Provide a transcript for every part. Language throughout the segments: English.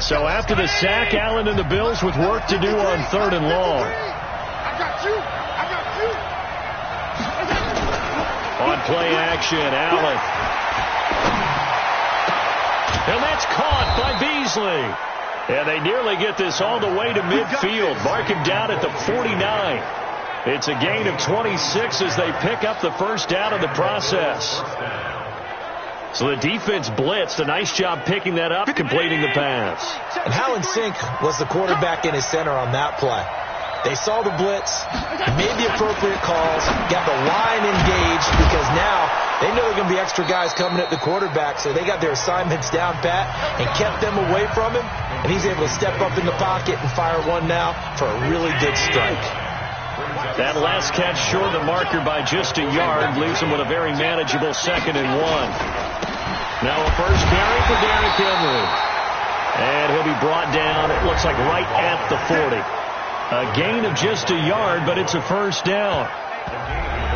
So after the sack, Allen and the Bills with work to do on 3rd and long. On play action, Allen. And that's caught by Beasley. And they nearly get this all the way to midfield. Mark him down at the 49. It's a gain of 26 as they pick up the first down in the process. So the defense blitzed. A nice job picking that up, completing the pass. And how in sync was the quarterback in his center on that play? They saw the blitz, made the appropriate calls, got the line engaged, because now they know there are going to be extra guys coming at the quarterback, so they got their assignments down pat and kept them away from him, and he's able to step up in the pocket and fire one now for a really good strike. That last catch short of the marker by just a yard leaves him with a very manageable 2nd and 1. Now a first carry for Derrick Henry. And he'll be brought down, it looks like right at the 40. A gain of just a yard, but it's a first down.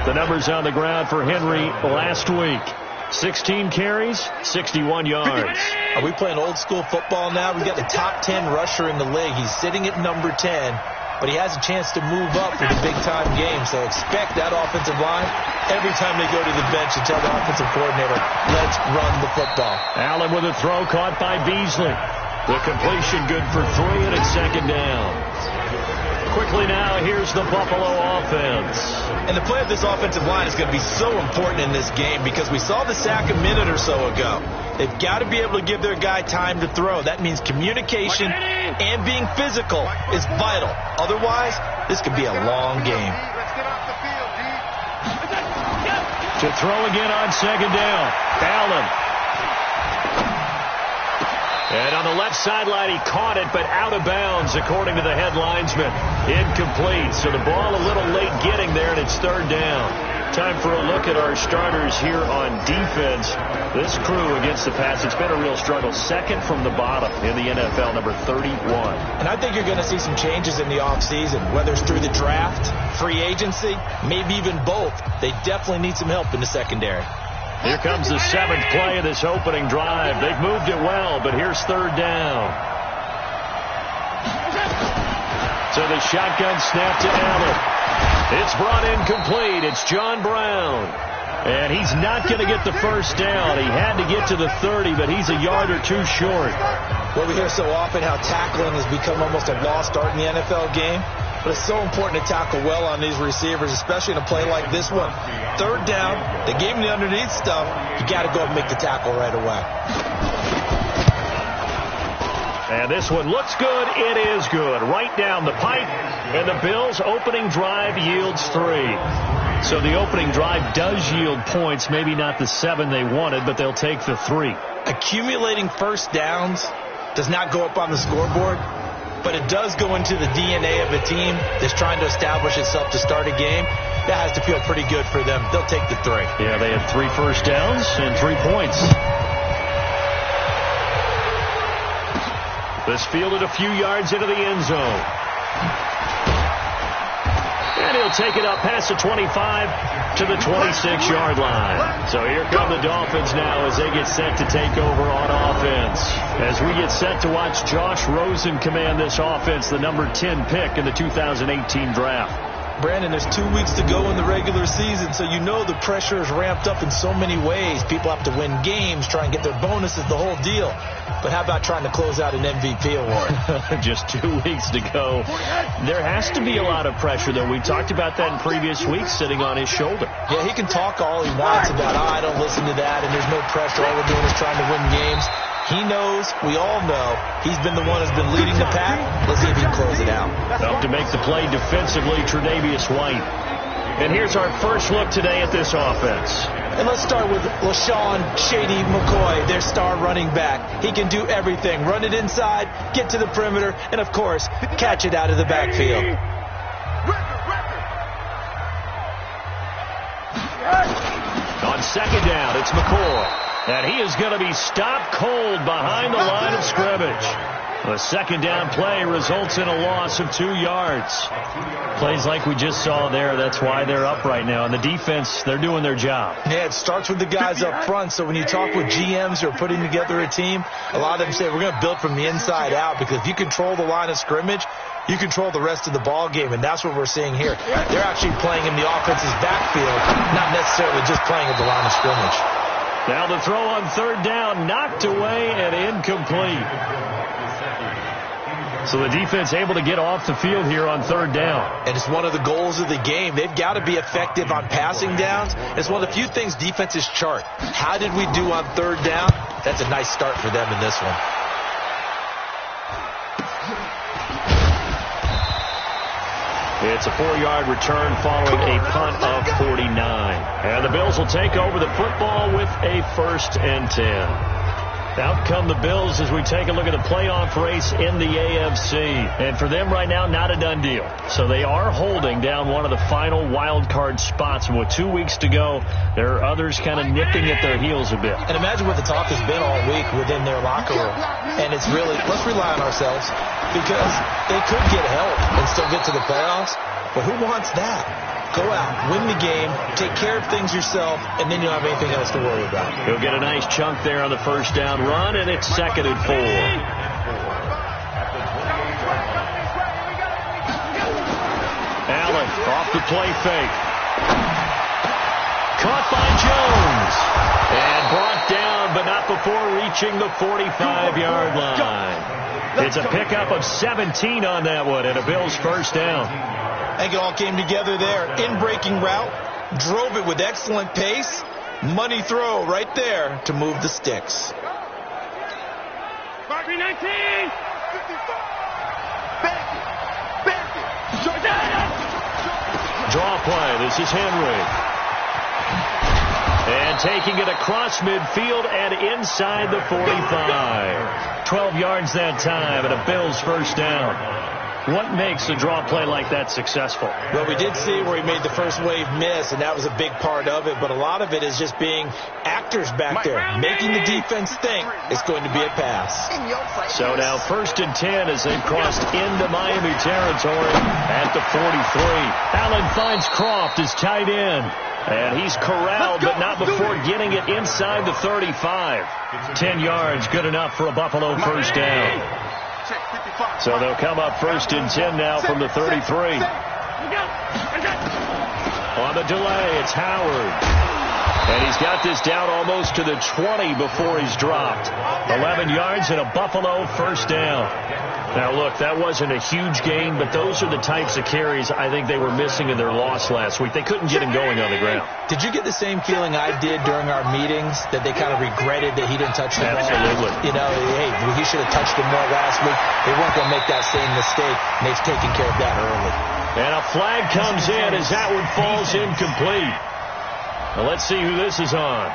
The numbers on the ground for Henry last week. 16 carries, 61 yards. Are we playing old school football now? We've got the top 10 rusher in the league. He's sitting at number 10, but he has a chance to move up for the big-time game. So expect that offensive line every time they go to the bench to tell the offensive coordinator, let's run the football. Allen with a throw caught by Beasley. The completion good for 3, and it's 2nd down. Quickly now, here's the Buffalo offense. And the play of this offensive line is going to be so important in this game because we saw the sack a minute or so ago. They've got to be able to give their guy time to throw. That means communication and being physical is vital. Otherwise, this could be a long game. To throw again on 2nd down. Allen. And on the left sideline, he caught it, but out of bounds, according to the head linesman. Incomplete. So the ball a little late getting there, and it's 3rd down. Time for a look at our starters here on defense. This crew against the pass, it's been a real struggle. 2nd from the bottom in the NFL, number 31. And I think you're going to see some changes in the offseason, whether it's through the draft, free agency, maybe even both. They definitely need some help in the secondary. Here comes the 7th play of this opening drive. They've moved it well, but here's 3rd down. So the shotgun snap to Allen. It's brought in complete. It's John Brown. And he's not going to get the first down. He had to get to the 30, but he's a yard or 2 short. Well, we hear so often how tackling has become almost a lost art in the NFL game. But it's so important to tackle well on these receivers, especially in a play like this one. 3rd down, they gave him the underneath stuff. You got to go and make the tackle right away. And this one looks good. It is good. Right down the pipe. And the Bills' opening drive yields 3. So the opening drive does yield points. Maybe not the 7 they wanted, but they'll take the 3. Accumulating first downs does not go up on the scoreboard, but it does go into the DNA of a team that's trying to establish itself to start a game. That has to feel pretty good for them. They'll take the 3. Yeah, they had 3 first downs and 3 points. This fielded a few yards into the end zone. And he'll take it up past the 25 to the 26-yard line. So here come the Dolphins now as they get set to take over on offense. As we get set to watch Josh Rosen command this offense, the number 10 pick in the 2018 draft. Brandon, there's 2 weeks to go in the regular season, so you know the pressure is ramped up in so many ways. People have to win games, try and get their bonuses, the whole deal. But how about trying to close out an MVP award? Just 2 weeks to go. There has to be a lot of pressure, though. We talked about that in previous weeks, sitting on his shoulder. Yeah, he can talk all he wants about, I don't listen to that, and there's no pressure. All we're doing is trying to win games. He knows, we all know, he's been the one who's been leading the pack. Let's see if he can close it out. Up to make the play defensively, Tre'Davious White. And here's our first look today at this offense. And let's start with LaShawn Shady McCoy, their star running back. He can do everything. Run it inside, get to the perimeter, and, of course, catch it out of the backfield. On 2nd down, it's McCoy. And he is going to be stopped cold behind the line of scrimmage. The second down play results in a loss of 2 yards. Plays like we just saw there. That's why they're up right now. And the defense, they're doing their job. Yeah, it starts with the guys up front. So when you talk with GMs who are putting together a team, a lot of them say we're going to build from the inside out, because if you control the line of scrimmage, you control the rest of the ball game, and that's what we're seeing here. They're actually playing in the offense's backfield, not necessarily just playing at the line of scrimmage. Now the throw on third down, knocked away and incomplete. So the defense able to get off the field here on third down. And it's one of the goals of the game. They've got to be effective on passing downs. It's one of the few things defenses chart. How did we do on third down? That's a nice start for them in this one. It's a 4-yard return following a punt of 49. And the Bills will take over the football with a 1st and 10. Out come the Bills as we take a look at the playoff race in the AFC. And for them right now, not a done deal. So they are holding down one of the final wild card spots. And with 2 weeks to go, there are others kind of nipping at their heels a bit. And imagine what the talk has been all week within their locker room. And it's really, let's rely on ourselves, because they could get help and still get to the playoffs. But who wants that? Go out, win the game, take care of things yourself, and then you don't have anything else to worry about. He'll get a nice chunk there on the first down run, and it's 2nd and 4. Allen off the play fake. Caught by Jones. And brought down, but not before reaching the 45-yard line. It's a pickup of 17 on that one, and a Bills first down. I think it all came together there. In-breaking route, drove it with excellent pace. Money throw right there to move the sticks. Draw play. This is Henry. And taking it across midfield and inside the 45. 12 yards that time, and a Bills first down. What makes a draw play like that successful? Well, we did see where he made the first wave miss, and that was a big part of it. But a lot of it is just being actors back there, making the defense think it's going to be a pass. So now 1st and 10 as they've crossed into Miami territory at the 43. Allen finds Croft as tight end. And he's corralled, but not before getting it inside the 35. 10 yards, good enough for a Buffalo first down. So they'll come up 1st and 10 now from the 33. On the delay, it's Howard. And he's got this down almost to the 20 before he's dropped. 11 yards and a Buffalo first down. Now, look, that wasn't a huge gain, but those are the types of carries I think they were missing in their loss last week. They couldn't get him going on the ground. Did you get the same feeling I did during our meetings, that they kind of regretted that he didn't touch the ball? Absolutely. You know, hey, he should have touched him more last week. They weren't going to make that same mistake, and they've taken care of that early. And a flag comes in as that one falls incomplete. Well, let's see who this is on.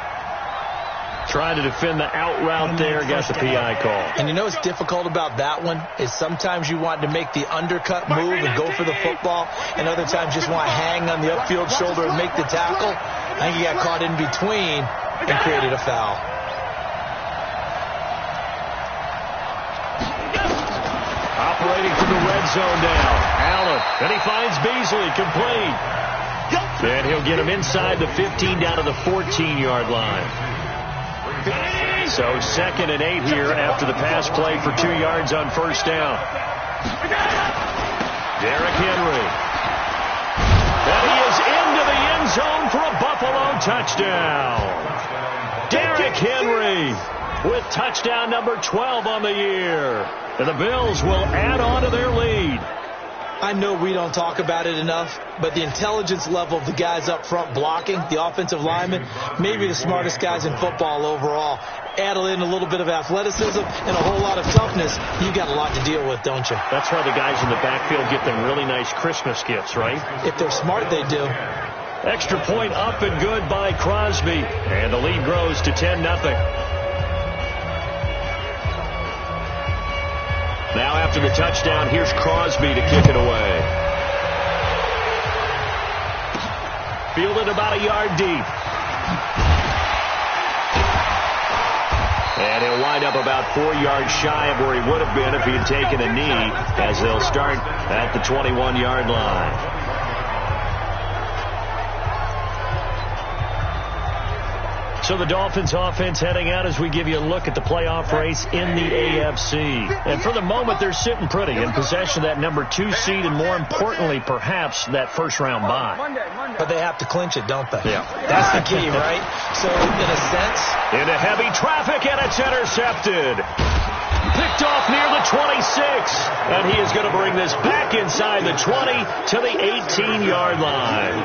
Trying to defend the out route there, got the PI call. And you know what's difficult about that one is sometimes you want to make the undercut move and go for the football, and other times just want to hang on the upfield shoulder and make the tackle. I think he got caught in between and created a foul. Operating from the red zone now. Allen, and he finds Beasley, complete. And he'll get him inside the 15 down to the 14-yard line. So 2nd and 8 here after the pass play for 2 yards on first down. Derrick Henry. And he is into the end zone for a Buffalo touchdown. Derrick Henry with touchdown number 12 on the year. And the Bills will add on to their lead. I know we don't talk about it enough, but the intelligence level of the guys up front blocking, the offensive linemen, maybe the smartest guys in football overall. Add in a little bit of athleticism and a whole lot of toughness, you got a lot to deal with, don't you? That's why the guys in the backfield get them really nice Christmas gifts, right? If they're smart, they do. Extra point up and good by Crosby. And the lead grows to 10-0. Now after the touchdown, here's Crosby to kick it away. Fielded about a yard deep. And he'll wind up about 4 yards shy of where he would have been if he had taken a knee, as they'll start at the 21-yard line. So the Dolphins offense heading out as we give you a look at the playoff race in the AFC. And for the moment, they're sitting pretty in possession of that number 2 seed and, more importantly, perhaps that first-round bye. But they have to clinch it, don't they? Yeah. That's the key, right? So, in a sense... Into heavy traffic, and it's intercepted. Picked off near the 26. And he is going to bring this back inside the 20 to the 18-yard line.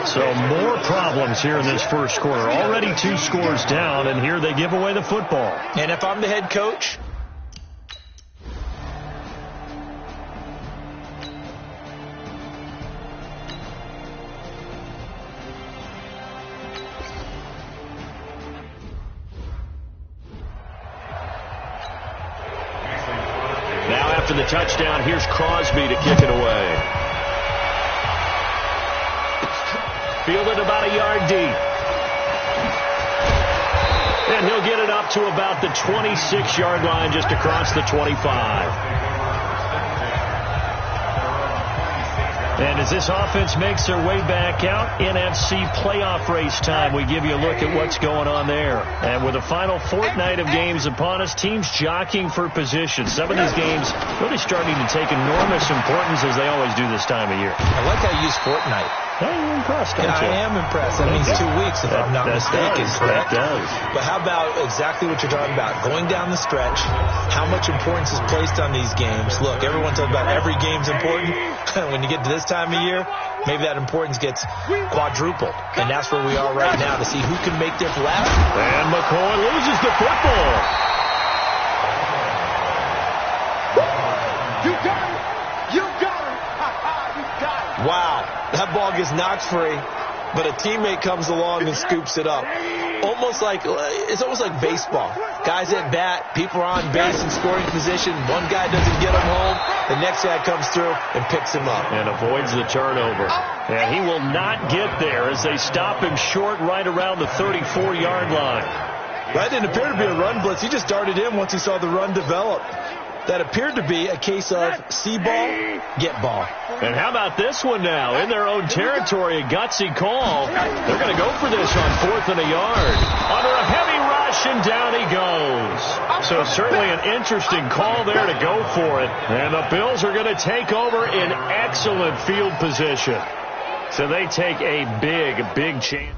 So more problems here in this first quarter. Already 2 scores down, and here they give away the football. And if I'm the head coach, now after the touchdown, here's Crosby to kick it away. Fielded about a yard deep. And he'll get it up to about the 26-yard line, just across the 25. And as this offense makes their way back out, NFC playoff race time, we give you a look at what's going on there. And with the final fortnight of games upon us, teams jockeying for position. Some of these games really starting to take enormous importance, as they always do this time of year. I like how you use fortnight. Hey, you're impressed, don't you? I am impressed. That means 2 weeks, if I'm not mistaken, correct? That does. But how about exactly what you're talking about? Going down the stretch, how much importance is placed on these games? Look, everyone talks about every game's important. When you get to this time of year, maybe that importance gets quadrupled. And that's where we are right now, to see who can make their last. And McCoy loses the football. You got it. You got it. You got it. Wow. That ball gets knocked free, but a teammate comes along and scoops it up. It's almost like baseball. Guys at bat, people are on base in scoring position. One guy doesn't get him home. The next guy comes through and picks him up. And avoids the turnover. And he will not get there as they stop him short right around the 34-yard line. That didn't appear to be a run blitz. He just darted in once he saw the run develop. That appeared to be a case of see ball, get ball. And how about this one now? In their own territory, a gutsy call. They're going to go for this on 4th and a yard. Under a heavy rush, and down he goes. So certainly an interesting call there to go for it. And the Bills are going to take over in excellent field position. So they take a big chance.